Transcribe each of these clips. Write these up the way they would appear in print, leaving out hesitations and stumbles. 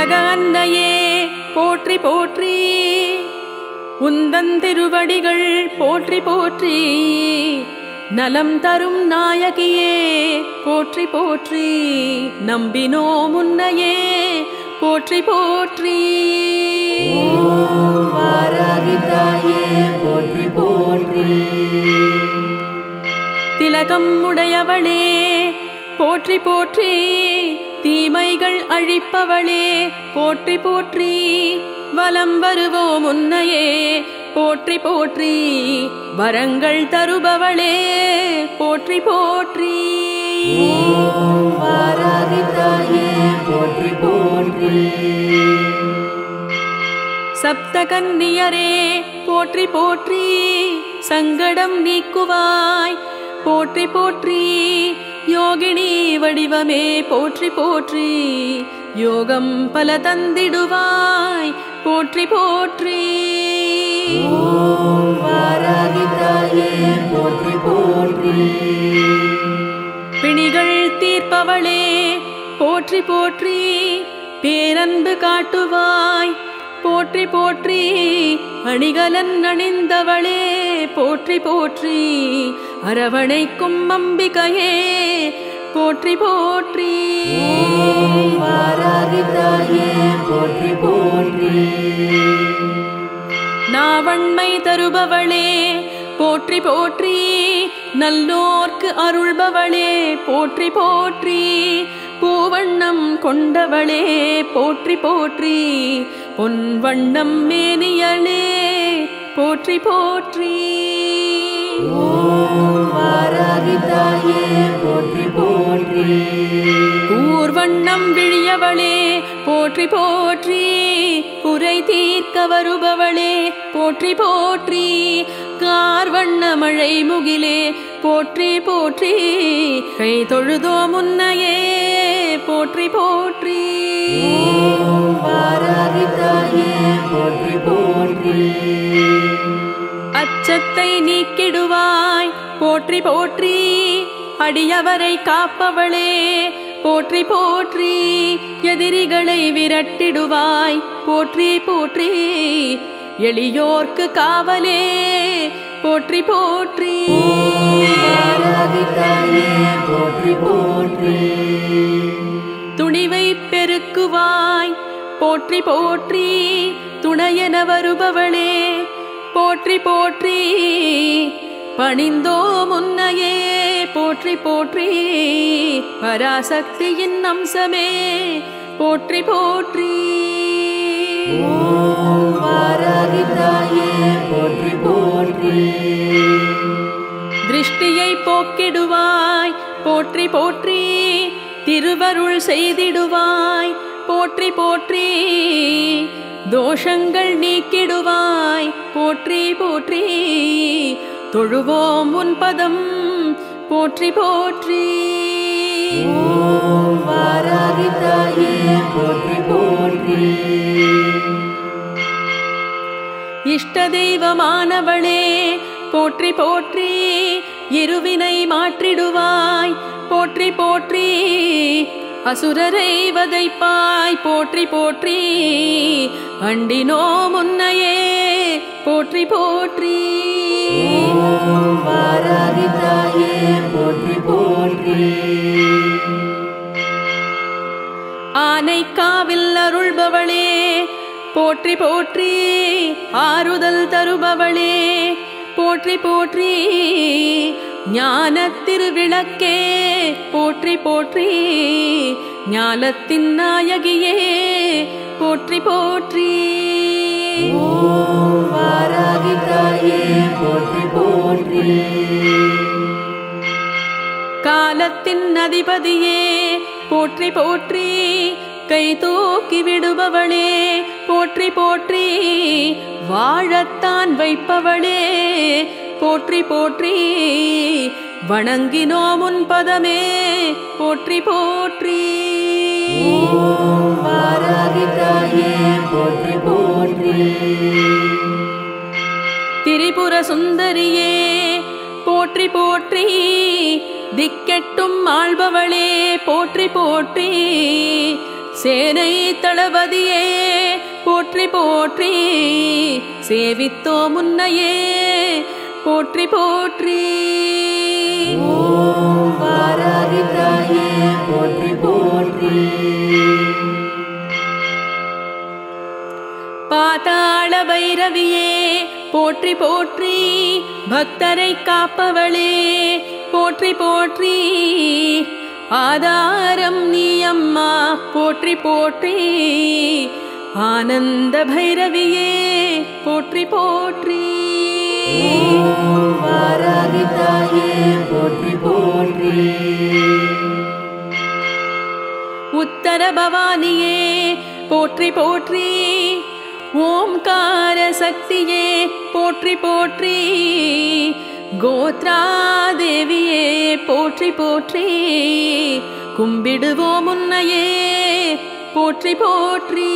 உலக அன்னையே போற்றி போற்றி, உந்தன் திருவடிகள் போற்றி போற்றி, நலம் தரும் நாயகியே போற்றி போற்றி, நம்பினோம் உன்னையே போற்றி போற்றி. ஓம் வாராகி தாயே போற்றி போற்றி, திலகம் உடையவளே போற்றி போற்றி, தீமைகள் அழிப்பவளே போற்றி போற்றி, வலம் வருவோம் உன்னையே போற்றி போற்றி, வரங்கள் தருபவளே போற்றி போற்றி. ஓம் வாராகி தாயே போற்றி போற்றி, சப்தகன்னியரே போற்றி போற்றி, சங்கடம் நீக்குவாய் போற்றி போற்றி, யோகினி வடிவமே போற்றி போற்றி, யோகம் பல தந்திடுவாய் போற்றி போற்றி. ஓம் வாராகி தாயே போற்றி போற்றி, பிணிகள் தீர்ப்பவளே போற்றி போற்றி, பேரன்பு காட்டுவாய் போற்றி போற்றி, அணிகலன் அணிந்தவளே போற்றி போற்றி, அரவணைக்கும் அம்பிகையே போற்றி போற்றி. ஓம் வாராகி தாயே போற்றி போற்றி, நாவண்மை தருபவளே போற்றி போற்றி, நல்லோர்க்கு அருள்பவளே போற்றி போற்றி, பூவண்ணம் கொண்டவளே போற்றி போற்றி, பொன்வண்ணம் மேனியளே போற்றி போற்றி. ஓம் வாராகி தாயே போற்றி போற்றி, ஊர்வண்ணம் விழியவளே போற்றி போற்றி, குறை தீர்க்க வருபவளே போற்றி போற்றி, கார்வண்ண மழை முகிலே போற்றி போற்றி, கை தொழுதோ முன்னையே போற்றி போற்றி. ஓம் வாராகி தாயே போற்றி போற்றி, அச்சத்தை நீக்கிடுவாய் போற்றி போற்றி, அடியவரை காப்பவளே போற்றி போற்றி, எதிரிகளை விரட்டிடுவாய் போற்றி போற்றி, எளியோர்க்கு காவலே போற்றி போற்றி. வாராகி தாயே போற்றி போற்றி, துணிவை பெருக்குவாய் போற்றி போற்றி, துணையென வருபவளே போற்றி போற்றி, பணிந்தோ முன்னையே போற்றி போற்றி, பராசக்தியின் அம்சமே போற்றி போற்றி. ஓம் வாராகி தாயே போற்றி போற்றி, திருஷ்டியை போக்கிடுவாய் போற்றி போற்றி, திருவருள் செய்திடுவாய் போற்றி போற்றி, தோஷங்கள் நீக்கிடுவாய் போற்றி போற்றி, தொழுவோம் உன் பதம் போற்றி போற்றி. ஓம் வாராகி தாயே போற்றி போற்றி, இஷ்ட தெய்வமானவளே போற்றி போற்றி, இருவினை மாற்றிடுவாய் போற்றி போற்றி, அசுரரை வதைப்பாய் போற்றி போற்றி, அண்டினோ முன்னையே போற்றி போற்றி. ஓம் வாராகி தாயே போற்றி போற்றி, ஆனைக்காவில் அருள்பவளே போற்றி போற்றி, ஆறுதல் தருபவளே போற்றி போற்றி, ஞானத் திருவிளக்கே போற்றி போற்றி, ஞானத்தின் நாயகியே போற்றி போற்றி. ஓம் வாராகி தாயே போற்றி போற்றி, காலத்தின் அதிபதியே போற்றி போற்றி, கை தூக்கி விடுபவளே போற்றி போற்றி, வாழத்தான் வைப்பவளே போற்றி போற்றி, வணங்கினோம் உன் பதமே போற்றி போற்றி. ஓம் வாராகி தாயே போற்றி போற்றி, திரிபுர சுந்தரியே போற்றி போற்றி, திக்கெட்டும் ஆள்பவளே போற்றி போற்றி, சேனை தளபதியே போற்றி போற்றி சேவித்தோ முன்னையே போற்றி போற்றி ஓம் வாராகி தாயே போற்றி போற்றி பாதாள பைரவியே போற்றி போற்றி பக்தரை காப்பவளே போற்றி போற்றி ஆதாரம் நீ அம்மா போற்றி போற்றி ஆனந்த பைரவியே போற்றி போற்றி ஓம் வாராகி தாயே போற்றி போற்றி உத்தர பவானியே போற்றி போற்றி ஓம்கார சக்தியே போற்றி போற்றி கோத்ரா தேவியே போற்றி போற்றி கும்பிடுவோம் உன்னையே போற்றி போற்றி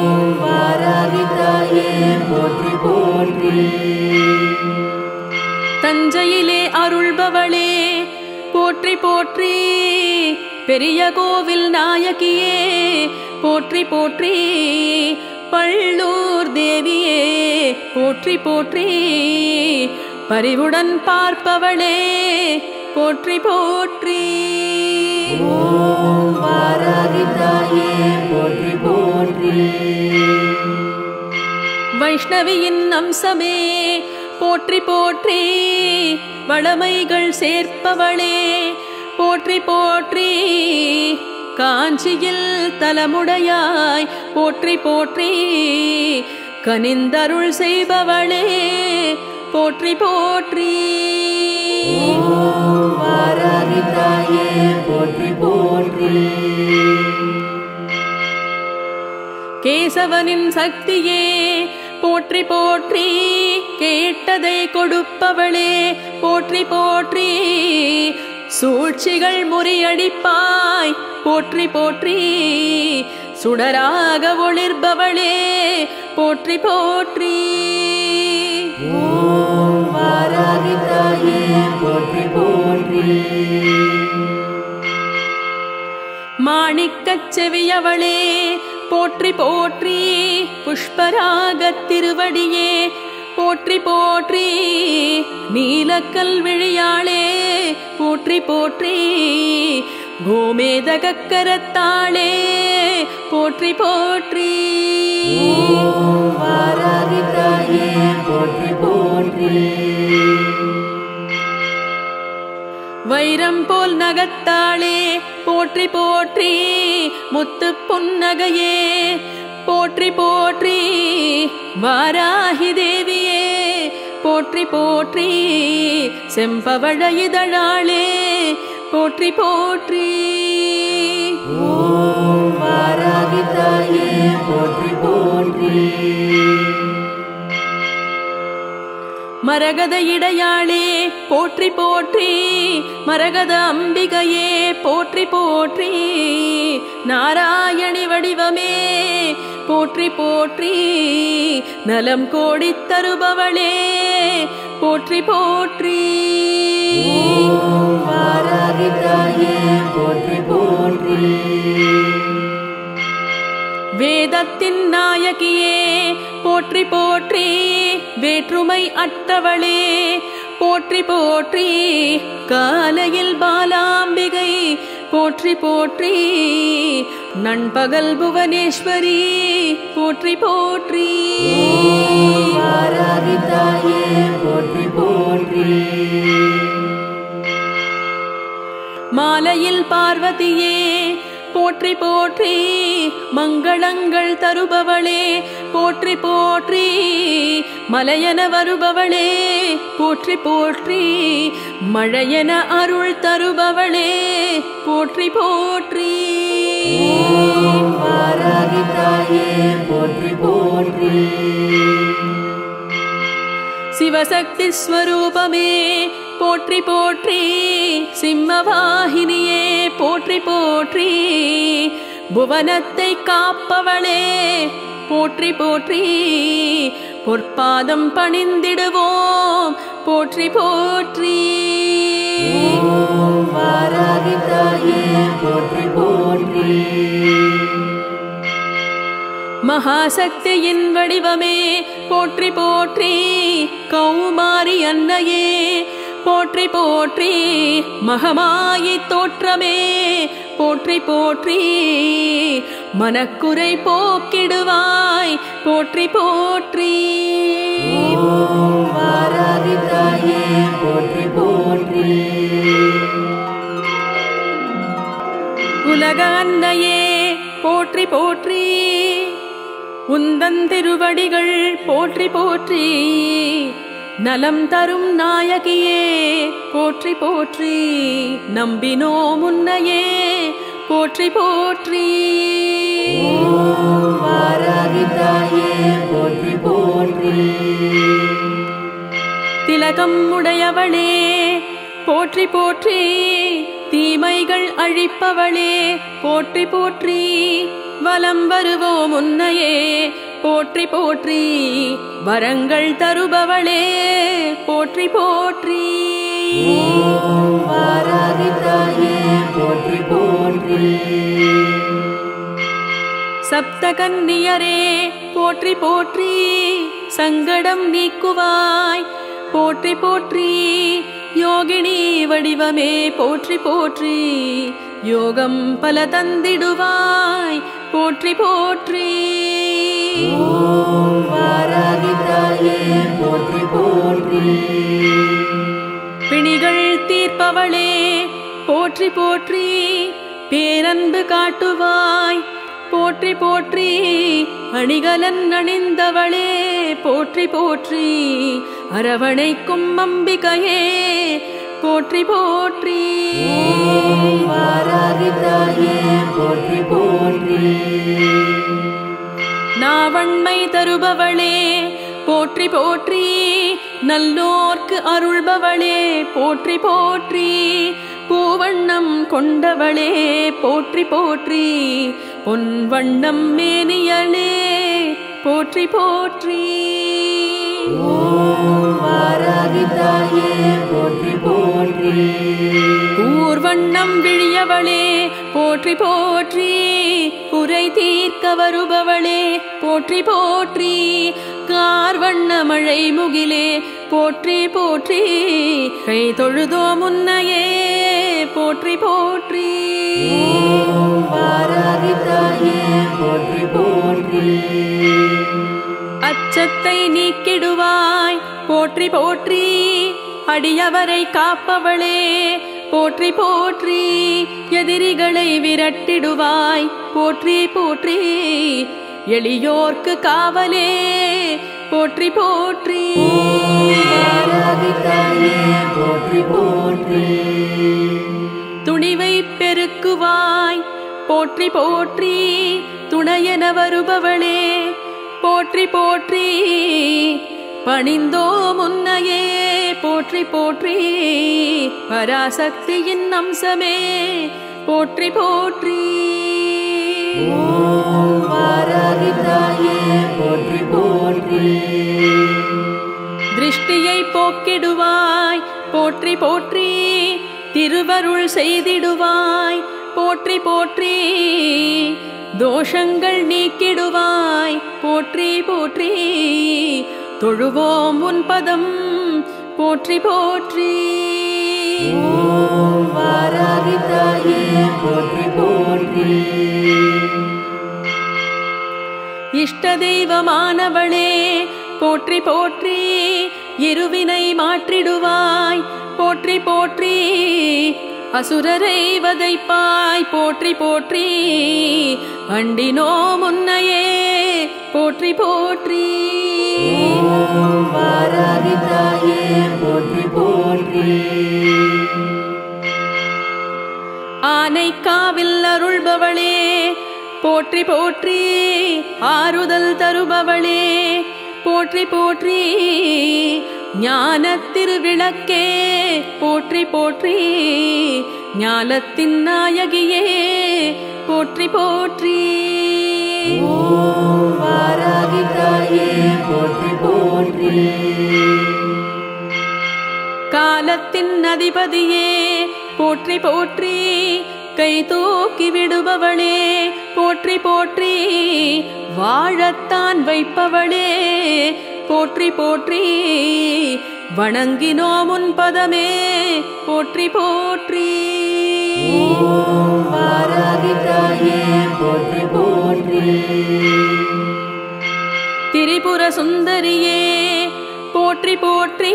ஓம் வாராகி தாயே போற்றி போற்றி தஞ்சையிலே அருள்பவளே போற்றி போற்றி பெரிய கோவில் நாயகியே போற்றி போற்றி பள்ளூர் தேவியே போற்றி போற்றி பரிவுடன் பார்ப்பவளே போற்றி போற்றி ஓம் வாராகி தாயே போற்றி போற்றி வைஷ்ணவியின் அம்சமே போற்றி போற்றி வளமைகள் சேர்ப்பவளே போற்றி போற்றி காஞ்சியில் தலமுடையாய் போற்றி போற்றி கனிந்தருள் செய்பவளே போற்றி போற்றி ஓம் வாராகி தாயே போற்றி போற்றி கேசவனின் சக்தியே போற்றி போற்றி கேட்டதை கொடுப்பவளே போற்றி போற்றி சூழ்ச்சிகள் முறியடிப்பாய் போற்றி போற்றி சுடராக ஒளிர்பவளே போற்றி போற்றி ஓம் வாராகி தாயே போற்றி போற்றி மாணிக்கச் செவியவளே போற்றி போற்றி புஷ்பராகத் திருவடியே போற்றி போற்றி நீலக்கல் விழியாளே போற்றி போற்றி கோமேதகக்கரத்தாளே போற்றி போற்றி ஓம் வாராகி தாயே போற்றி போற்றி வைரம் போல் நகத்தாளே போற்றி போற்றி முத்து புன்னகையே போற்றி போற்றி வாராகி தேவியே போற்றி போற்றி செம்பவழ இதழாளே போற்றி போற்றி ஓம் வாராகி தாயே போற்றி போற்றி மரகத இடையாளே போற்றி போற்றி மரகத அம்பிகையே போற்றி போற்றி நாராயணி வடிவமே போற்றி போற்றி நலம் கோடித் தருபவளே போற்றி போற்றி ஓம் வாராகி தாயே போற்றி போற்றி வேதத்தின் நாயகியே போற்றி போற்றி வேற்றுமை அற்றவளே போற்றி போற்றி காலையில் பாலாம்பிகை போற்றி போற்றி நண்பகல் புவனேஸ்வரி போற்றி போற்றி ஓம் வாராகி தாயே போற்றி போற்றி மாலையில் பார்வதியே போற்றி போற்றி மங்களங்கள் தருபவளே போற்றி போற்றி மலையென வருபவளே போற்றி போற்றி மழையென அருள் தருபவளே போற்றி போற்றி ஓம் வாராகி தாயே போற்றி போற்றி சிவசக்தி ஸ்வரூபமே போற்றி போற்றி சிம்மவாகினியே போற்றி போற்றி புவனத்தை காப்பவளே போற்றி போற்றி பொற்பாதம் பணிந்திடுவோம் போற்றி போற்றி ஓம் வாராகி தாயே போற்றி போற்றி. மகாசக்தியின் வடிவமே போற்றி போற்றி. கௌமாரி அன்னையே போற்றி போற்றி. மகமாயி தோற்றமே போற்றி போற்றி. மனக்குறை போக்கிடுவாய் போற்றி போற்றி. ஓம் வாராகி தாயே போற்றி போற்றி. உலக அன்னையே போற்றி போற்றி. உந்தன் திருவடிகள் போற்றி போற்றி. நலம் தரும் நாயகியே போற்றி போற்றி. நம்பினோம் உன்னையே போற்றி போற்றி. ஓம் வாராகி தாயே போற்றி போற்றி. திலகம் உடையவளே போற்றி போற்றி. தீமைகள் அழிப்பவளே போற்றி போற்றி. வலம் வருவோம் உன்னையே போற்றி போற்றி. வரங்கள் தருபவளே போற்றி போற்றி. ஓம் வாராகி தாயே போற்றி போற்றி. சப்தகன்னியரே போற்றி போற்றி. சங்கடம் நீக்குவாய் போற்றி போற்றி. யோகினி வடிவமே போற்றி போற்றி. யோகம் பல தந்திடுவாய் போற்றி போற்றி. ஓம் வாராகி தாயே போற்றி போற்றி. பிணிகள் தீர்ப்பவளே போற்றி போற்றி. பேரன்பு காட்டுவாய் போற்றி போற்றி. அணிகலன் அணிந்தவளே போற்றி போற்றி. அரவணைக்கும் அம்பிகையே போற்றி போற்றி. ஓம் வாராகி தாயே போற்றி போற்றி. நாவண்மை தருபவளே போற்றி போற்றி. நல்லோர்க்கு அருள்பவளே போற்றி போற்றி. பூவண்ணம் கொண்டவளே போற்றி போற்றி. பொன்வண்ணம் மேனியளே போற்றி போற்றி. ஓம் வாராகி தாயே போற்றி போற்றி. ஊர்வண்ணம் விழியவளே போற்றி போற்றி. குறை தீர்க்க வருபவளே போற்றி போற்றி. கார்வண்ண மழை முகிலே போற்றி போற்றி. கை தொழுதோ முன்னையே போற்றி போற்றி. ஓம் வாராகி தாயே போற்றி போற்றி. அச்சத்தை நீக்கிடுவாய் போற்றி போற்றி. அடியவரை காப்பவளே போற்றி போற்றி. எதிரிகளை விரட்டிடுவாய் போற்றி போற்றி. எளியோர்க்கு காவலே போற்றி போற்றி. வாராகி தாயே போற்றி போற்றி. துணிவை பெருக்குவாய் போற்றி போற்றி. துணையென வருபவளே போற்றி போற்றி. பணிந்தோ முன்னையே போற்றி போற்றி. பராசக்தியின் அம்சமே போற்றி போற்றி. ஓம் வாராகி தாயே போற்றி போற்றி. திருஷ்டியை போக்கிடுவாய் போற்றி போற்றி. திருவருள் செய்திடுவாய் போற்றி போற்றி. தோஷங்கள் நீக்கிடுவாய் போற்றி போற்றி. தொழுவோம் உன் பதம் போற்றி போற்றி. ஓம் வாராகி தாயே போற்றி போற்றி. இஷ்ட தெய்வமானவளே போற்றி போற்றி. இருவினை மாற்றிடுவாய் போற்றி போற்றி. அசுரரை வதைப்பாய் போற்றி போற்றி. அண்டினோ முன்னையே போற்றி போற்றி. ஓம் வாராகி தாயே போற்றி போற்றி. ஆனைக்காவில் அருள்பவளே போற்றி போற்றி. ஆறுதல் தருபவளே போற்றி போற்றி. ஞானத் திருவிளக்கே போற்றி போற்றி. ஞானத்தின் நாயகியே போற்றி போற்றி. ஓம் வாராகி தாயே போற்றி போற்றி. காலத்தின் அதிபதியே போற்றி போற்றி கை தூக்கி விடுபவளே போற்றி போற்றி வாழத்தான் வைப்பவளே போற்றி போற்றி வணங்கினோம் உன் பதமே போற்றி போற்றி ஓம் வாராகி தாயே போற்றி போற்றி திரிபுர சுந்தரியே போற்றி போற்றி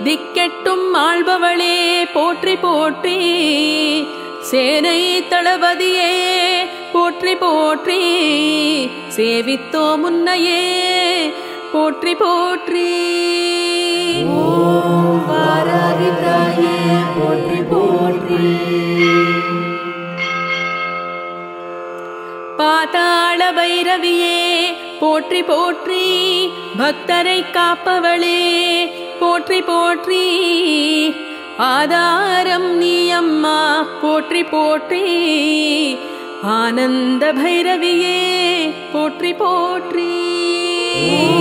திக்கெட்டும் ஆள்பவளே போற்றி போற்றி சேனை தளபதியே போற்றி போற்றி சேவித்தோ முன்னையே போற்றி போற்றி ஓம் வாராகி தாயே போற்றி போற்றி பாதாள பைரவியே போற்றி போற்றி பக்தரை காப்பவளே போற்றி போற்றி ஆதாரம் நீ அம்மா போற்றி போற்றி ஆனந்த பைரவியே போற்றி போற்றி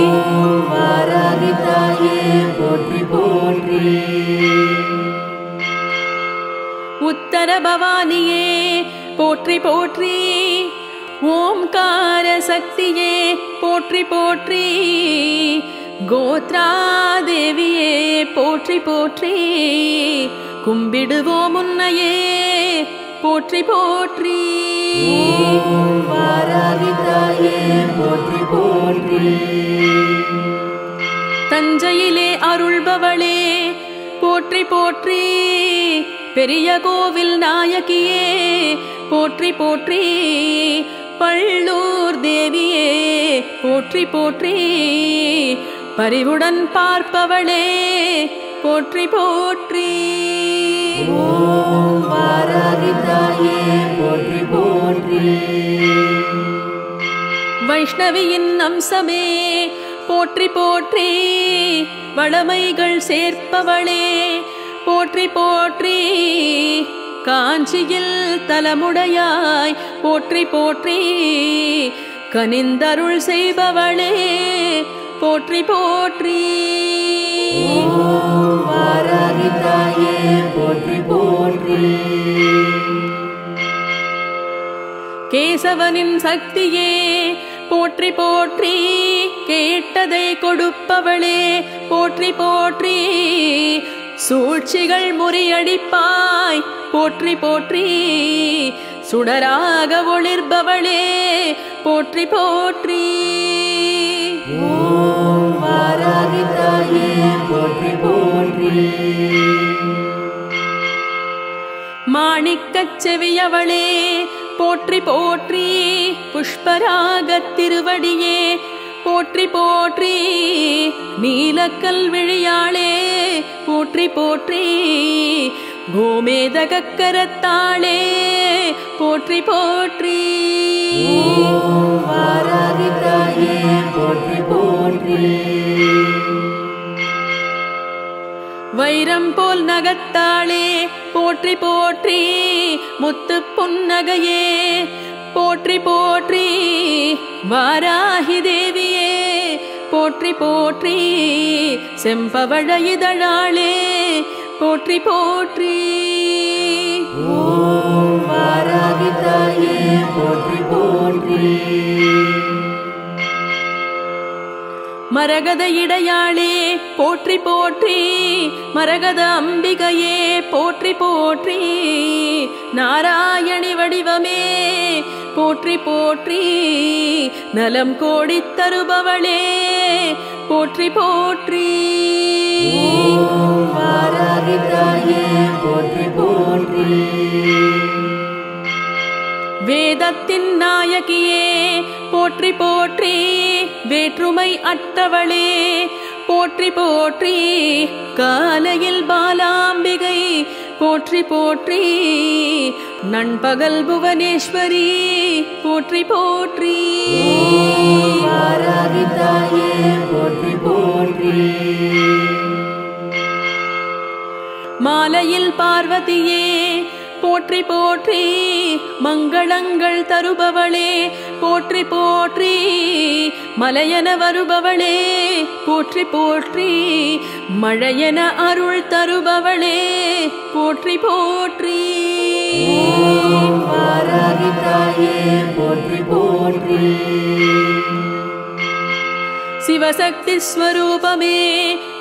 ஓம் வாராகி தாயே போற்றி போற்றி உத்தர பவானியே போற்றி போற்றி ஓம்கார சக்தியே போற்றி போற்றி கோத்ரா தேவியே போற்றி போற்றி கும்பிடுவோம் உன்னையே போற்றி போற்றி ஓம் வாராகி தாயே போற்றி போற்றி தஞ்சையிலே அருள்பவளே போற்றி போற்றி பெரிய கோவில் நாயகியே போற்றி போற்றி பள்ளூர் தேவியே போற்றி போற்றி பரிவுடன் பார்ப்பவளே போற்றி போற்றி ஓம் வாராகி தாயே போற்றி போற்றி வைஷ்ணவியின் அம்சமே போற்றி போற்றி வளமைகள் சேர்ப்பவளே போற்றி போற்றி காஞ்சியில் தலமுடையாய் போற்றி போற்றி கனிந்தருள் செய்பவளே போற்றி போற்றி ஓம் வாராகி தாயே போற்றி போற்றி கேசவனின் சக்தியே போற்றி போற்றி கேட்டதை கொடுப்பவளே போற்றி போற்றி சூழ்ச்சிகள் முறியடிப்பாய் போற்றி போற்றி சுடராக ஒளிர்பவளே போற்றி போற்றி ஓம் வாராகி தாயே போற்றி போற்றி மாணிக்கச் செவியவளே போற்றி போற்றி புஷ்பராகத் திருவடியே போற்றி போற்றி நீலக்கல் விழியாளே போற்றி போற்றி கோமேதகக்கரத்தாளே போற்றி போற்றி ஓம் வாராகி தாயே போற்றி போற்றி வைரம் போல் நகத்தாளே போற்றி போற்றி முத்து புன்னகையே போற்றி போற்றி வாராகி தேவியே போற்றி போற்றி செம்பவழ இதழாளே போற்றி போற்றி ஓம் வாராகி தாயே போற்றி போற்றி மரகத இடையாளே போற்றி போற்றி மரகத அம்பிகையே போற்றி போற்றி நாராயணி வடிவமே போற்றி போற்றி நலம் கோடித் தருபவளே போற்றி போற்றி ஓம் வாராகி தாயே போற்றி போற்றி வேதத்தின் நாயகியே போற்றி போற்றி வேற்றுமை அற்றவளே போற்றி போற்றி காலையில் பாலாம்பிகை போற்றி போற்றி நண்பகல் புவனேஸ்வரி போற்றி போற்றி ஓம் வாராகி தாயே போற்றி போற்றி மாலையில் பார்வதியே போற்றி போற்றி மங்களங்கள் தருபவளே போற்றி போற்றி மலையன வருபவளே போற்றி போற்றி மழையென அருள் தருபவளே போற்றி போற்றி. ஓம் வாராகி தாயே போற்றி போற்றி. சிவசக்தி ஸ்வரூபமே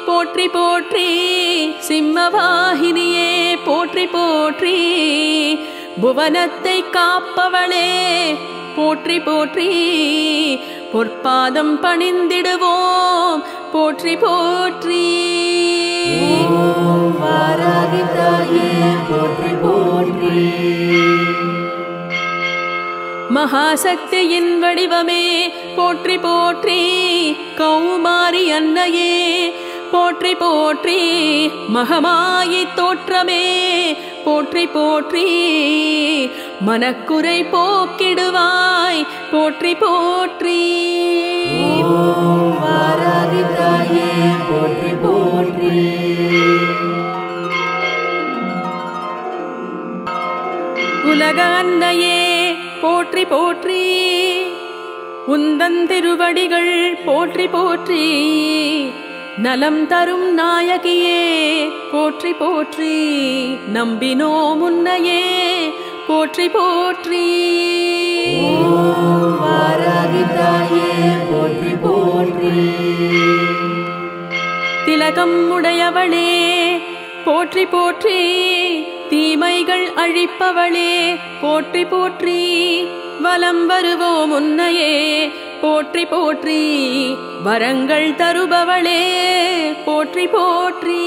போற்றி போற்றி. சிம்மவாகினியே போற்றி போற்றி. புவனத்தை காப்பவளே போற்றி போற்றி. பொற்பாதம் பணிந்திடுவோம் போற்றி போற்றி. ஓம் வாராகி தாயே போற்றி போற்றி. மகாசக்தியின் வடிவமே போற்றி போற்றி. கௌமாரி அன்னையே போற்றி போற்றி. மகமாயி தோற்றமே போற்றி போற்றி. மனக்குறை போக்கிடுவாய் போற்றி போற்றி. ஓம் வாராகி தாயே போற்றி போற்றி. உலக அன்னையே போற்றி போற்றி. உந்தன் திருவடிகள் போற்றி போற்றி. நலம் தரும் நாயகியே போற்றி போற்றி. நம்பினோம் உன்னையே போற்றி போற்றி. ஓம் வாராகி தாயே போற்றி போற்றி. திலகம் உடையவளே போற்றி போற்றி. தீமைகள் அழிப்பவளே போற்றி போற்றி. வலம் வருவோம் உன்னையே போற்றி போற்றி. வரங்கள் தருபவளே போற்றி போற்றி.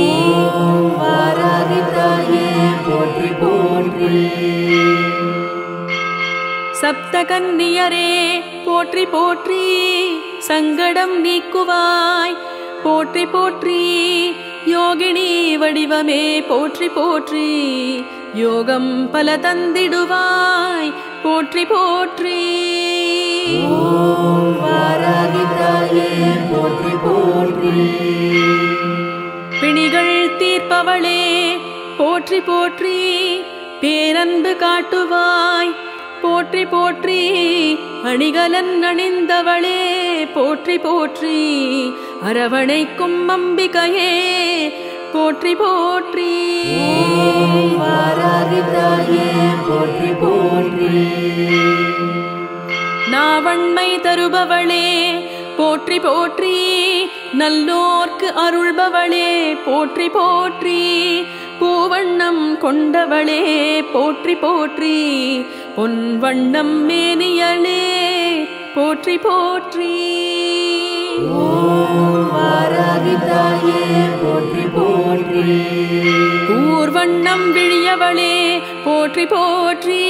ஓம் வாராகி தாயே போற்றி போற்றி. சப்தகன்னியரே போற்றி போற்றி. சங்கடம் நீக்குவாய் போற்றி போற்றி. யோகினி வடிவமே போற்றி போற்றி. யோகம் பல தந்திடுவாய் போற்றி போற்றி. ஓம் வாராகி தாயே போற்றி போற்றி. பிணிகள் தீர்ப்பவளே போற்றி போற்றி. பேரன்பு காட்டுவாய் போற்றி போற்றி. அணிகலன் அணிந்தவளே போற்றி போற்றி. அரவணைக்கும் அம்பிகையே போற்றி போற்றி. ஓம் வாராகி தாயே போற்றி போற்றி. நாவண்மை தருபவளே போற்றி போற்றி. நல்லோர்க்கு அருள்பவளே போற்றி போற்றி. பூவண்ணம் கொண்டவளே போற்றி போற்றி. பொன்வண்ணம் மேனியளே போற்றி போற்றி. ஓம் வாராகி தாயே போற்றி போற்றி. ஊர்வண்ணம் விழியவளே போற்றி போற்றி.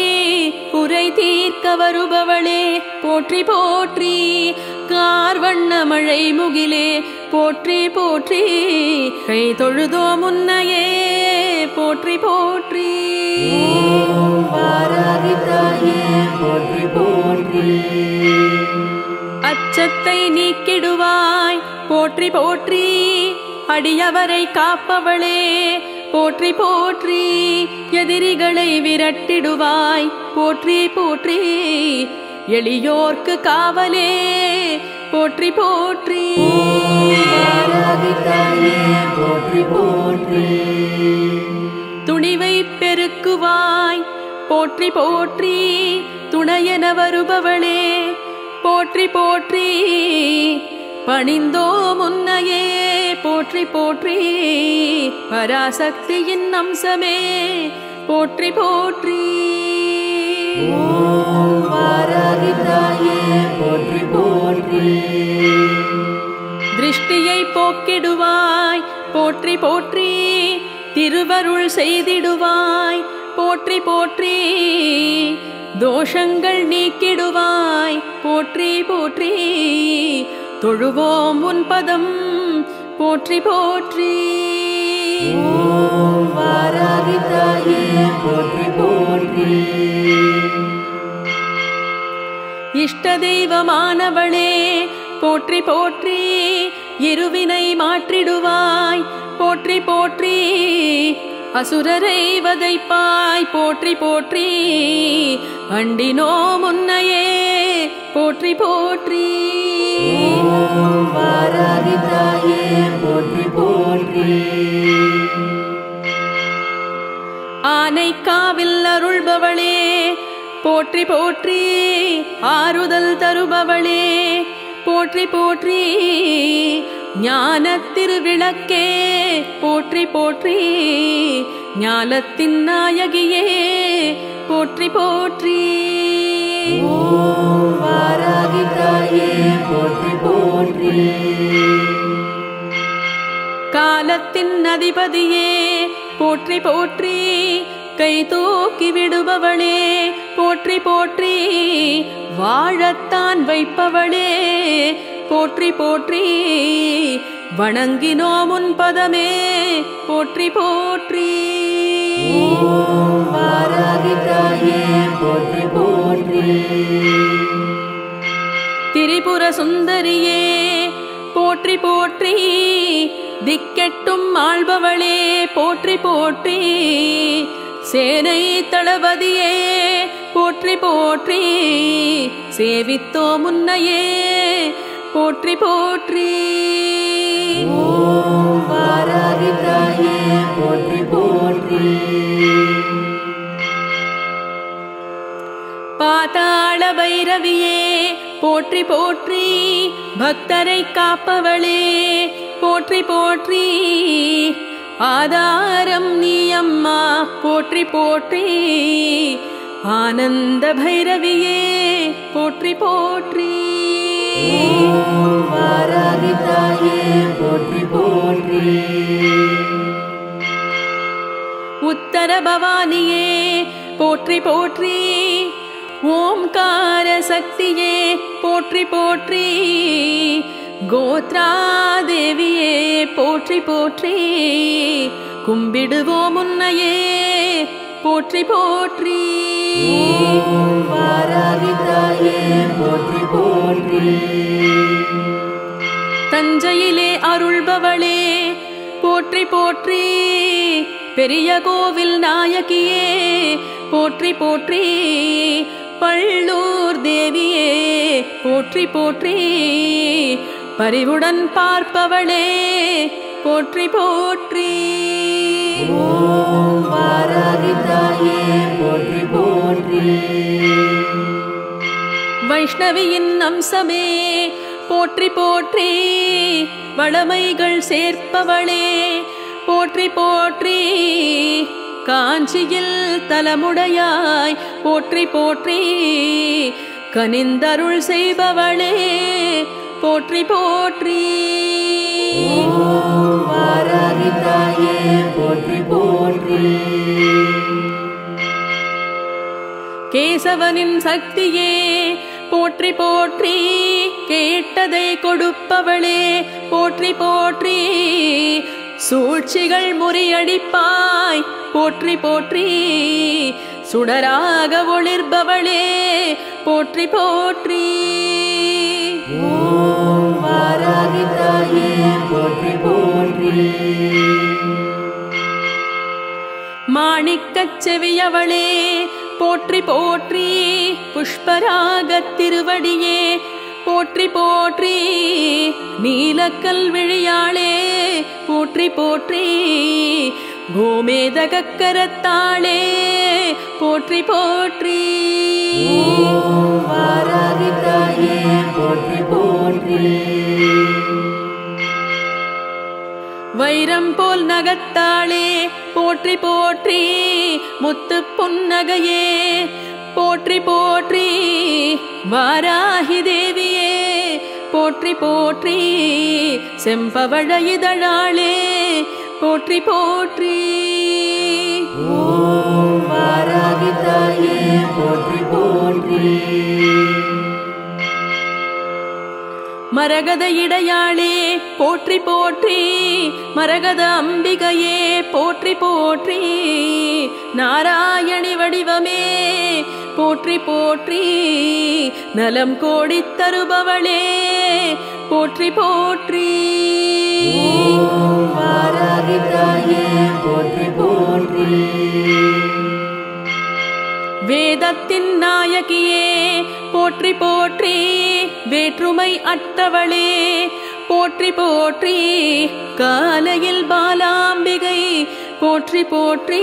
குறை தீர்க்க வருபவளே போற்றி போற்றி. கார்வண்ண மழை முகிலே போற்றி போற்றி. கை தொழுதோ முன்னையே போற்றி போற்றி. ஓம் வாராகி தாயே போற்றி போற்றி. அச்சத்தை நீக்கிடுவாய் போற்றி போற்றி. அடியவரை காப்பவளே போற்றி போற்றி. எதிரிகளை விரட்டிடுவாய் போற்றி போற்றி. எளியோர்க்கு காவலே போற்றி போற்றி. வாராகி தாயே போற்றி போற்றி. துணிவை பெருக்குவாய் போற்றி போற்றி. துணையென வருபவளே போற்றி போற்றி. பணிந்தோ முன்னையே போற்றி போற்றி. பராசக்தியின் அம்சமே போற்றி போற்றி. ஓம் வாராகி தாயே போற்றி போற்றி. திருஷ்டியை போக்கிடுவாய் போற்றி போற்றி. திருவருள் செய்திடுவாய் போற்றி போற்றி. தோஷங்கள் நீக்கிடுவாய் போற்றி போற்றி. தொழுவோம் உன் பதம் போற்றி போற்றி. ஓம் வாராகி தாயே போற்றி போற்றி. இஷ்ட தெய்வமானவளே போற்றி போற்றி. இருவினை மாற்றிடுவாய் போற்றி போற்றி. அசுரரை வதைப்பாய் போற்றி போற்றி. அண்டினோ முன்னையே போற்றி போற்றி. ஓம் வாராகி தாயே போற்றி ஆனைக்காவில் அருள்பவளே போற்றி போற்றி ஆறுதல் தருபவளே போற்றி போற்றி ஞானத்திருவிளக்கே போற்றி போற்றி ஞானத்தின் நாயகியே போற்றி போற்றி ஓம் வாராகி தாயே போற்றி போற்றி காலத்தின் அதிபதியே போற்றி போற்றி கை தூக்கி விடுபவளே போற்றி போற்றி வாழத்தான் வைப்பவளே போற்றி போற்றி வணங்கினோம் உன் பதமே போற்றி போற்றி ஓம் வாராகி தாயே போற்றி போற்றி திரிபுர சுந்தரியே போற்றி போற்றி திக்கெட்டும் ஆள்பவளே போற்றி போற்றி சேனை தளபதியே போற்றி போற்றி சேவித்தோ முன்னையே போற்றி போற்றி ஓம் வாராகி தாயே போற்றி போற்றி பாதாள பைரவியே போற்றி போற்றி பக்தரை காப்பவளே போற்றி போற்றி ஆதாரம் நீ அம்மா போற்றி போற்றி ஆனந்த பைரவியே போற்றி போற்றி ஓம் வாராகி தாயே போற்றி போற்றி உத்தர பவானியே போற்றி போற்றி ஓம்கார சக்தியே போற்றி போற்றி கோத்ரா தேவியே போற்றி போற்றி கும்பிடுவோம் உன்னையே போற்றி போற்றி ஓம் வாராகி தாயே போற்றி போற்றி தஞ்சையிலே அருள்பவளே போற்றி போற்றி பெரிய கோவில் நாயகியே போற்றி போற்றி பள்ளூர் தேவியே போற்றி போற்றி பரிவுடன் பார்ப்பவளே போற்றி போற்றி ஓம் வாராகி தாயே போற்றி போற்றி வைஷ்ணவியின் அம்சமே போற்றி போற்றி வளமைகள் சேர்ப்பவளே போற்றி போற்றி காஞ்சியில் தலமுடையாய் போற்றி போற்றி கனிந்தருள் செய்பவளே போற்றி போற்றி ஓம் வாராகி தாயே போற்றி போற்றி கேசவனின் சக்தியே போற்றி போற்றி கேட்டதை கொடுப்பவளே போற்றி போற்றி சூழ்ச்சிகள் முறியடிப்பாய் போற்றி போற்றி சுடராக ஒளிர்பவளே போற்றி போற்றி ஓம் வாராகி தாயே போற்றி போற்றி மாணிக்கச் செவியவளே போற்றி போற்றி புஷ்பராகத் திருவடியே போற்றி போற்றி நீலக்கல் விழியாளே போற்றி போற்றி கோமேதகக்கரத்தாளே போற்றி போற்றி ஓம் வாராகி தாயே போற்றி போற்றி வைரம் போல் நகத்தாளே போற்றி போற்றி முத்து புன்னகையே போற்றி போற்றி வாராகி தேவியே போற்றி போற்றி செம்பவழ இதழாளே போற்றி போற்றி ஓம் வாராகி தாயே போற்றி போற்றி மரகத இடையாளே போற்றி போற்றி மரகத அம்பிகையே போற்றி போற்றி நாராயணி வடிவமே போற்றி போற்றி நலம் கோடித் தருபவளே போற்றி போற்றி ஓம் வாராகி தாயே போற்றி போற்றி வேதத்தின் நாயகியே போற்றி போற்றி வேற்றுமை அற்றவளே போற்றி போற்றி காலையில் பாலாம்பிகை போற்றி போற்றி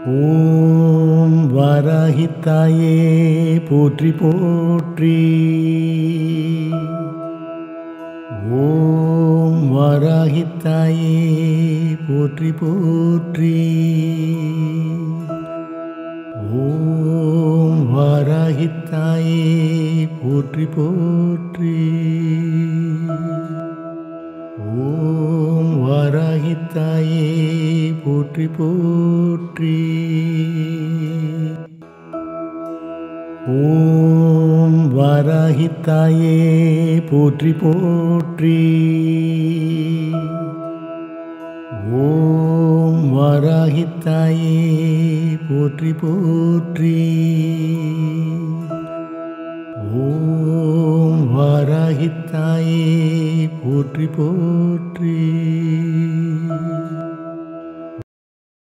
ஓம் வாராகித்தாயே போற்றி போற்றி. ஓம் வாராகித்தாயே போற்றி போற்றி. ஓம் வாராகித்தாயே போற்றி போற்றி. ஓம் வாராகித்தாயே போற்றி போற்றி. ஓம் வாராகித்தாயே போற்றி போற்றி. ஓம் வாராகித்தாயே போற்றி போற்றி. ஓம் வாராகித்தாயே போற்றி போற்றி.